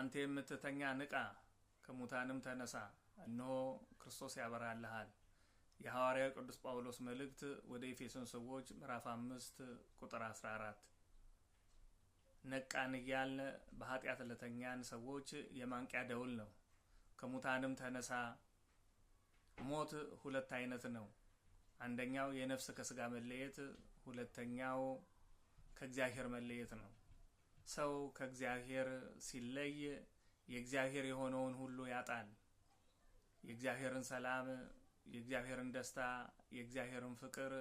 አንተ የምትተኛ ንቃ ከሙታንም ተነሳ እነሆ ክርስቶስ ያበራልሃል። የሐዋርያው ቅዱስ ጳውሎስ መልእክት ወደ ኤፌሶን ሰዎች ምዕራፍ 5 ቁጥር 14። ነቃን እያልን በኃጢአት ለተኛን ሰዎች የማንቂያ ደውል ነው። ከሙታንም ተነሳ። ሞት ሁለት አይነት ነው። አንደኛው የነፍስ ከስጋ መለየት፣ ሁለተኛው ከእግዚአብሔር መለየት ነው። ሰው ከእግዚአብሔር ሲለይ የእግዚአብሔር የሆነውን ሁሉ ያጣል። የእግዚአብሔርን ሰላም፣ የእግዚአብሔርን ደስታ፣ የእግዚአብሔርን ፍቅር፣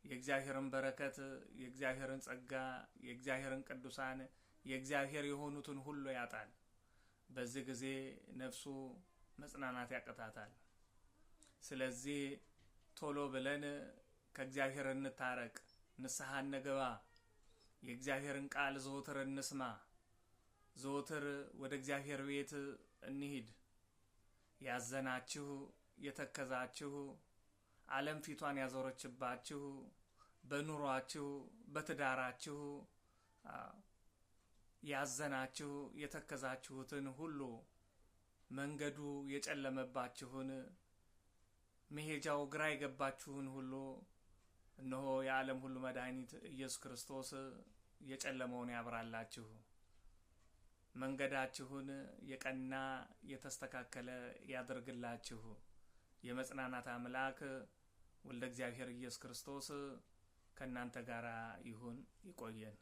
የእግዚአብሔርን በረከት፣ የእግዚአብሔርን ጸጋ፣ የእግዚአብሔርን ቅዱሳን፣ የእግዚአብሔር የሆኑትን ሁሉ ያጣል። በዚህ ጊዜ ነፍሱ መጽናናት ያቀታታል። ስለዚህ ቶሎ ብለን ከእግዚአብሔር እንታረቅ፣ ንስሐ እንግባ፣ የእግዚአብሔርን ቃል ዘወትር እንስማ፣ ዘወትር ወደ እግዚአብሔር ቤት እንሂድ። ያዘናችሁ፣ የተከዛችሁ፣ ዓለም ፊቷን ያዞረችባችሁ፣ በኑሯችሁ፣ በትዳራችሁ ያዘናችሁ የተከዛችሁትን ሁሉ መንገዱ የጨለመባችሁን መሄጃው ግራ የገባችሁን ሁሉ እነሆ የዓለም ሁሉ መድኃኒት ኢየሱስ ክርስቶስ የጨለመውን ያብራላችሁ። መንገዳችሁን የቀና የተስተካከለ ያደርግላችሁ። የመጽናናት አምላክ ወልደ እግዚአብሔር ኢየሱስ ክርስቶስ ከእናንተ ጋር ይሁን። ይቆየን።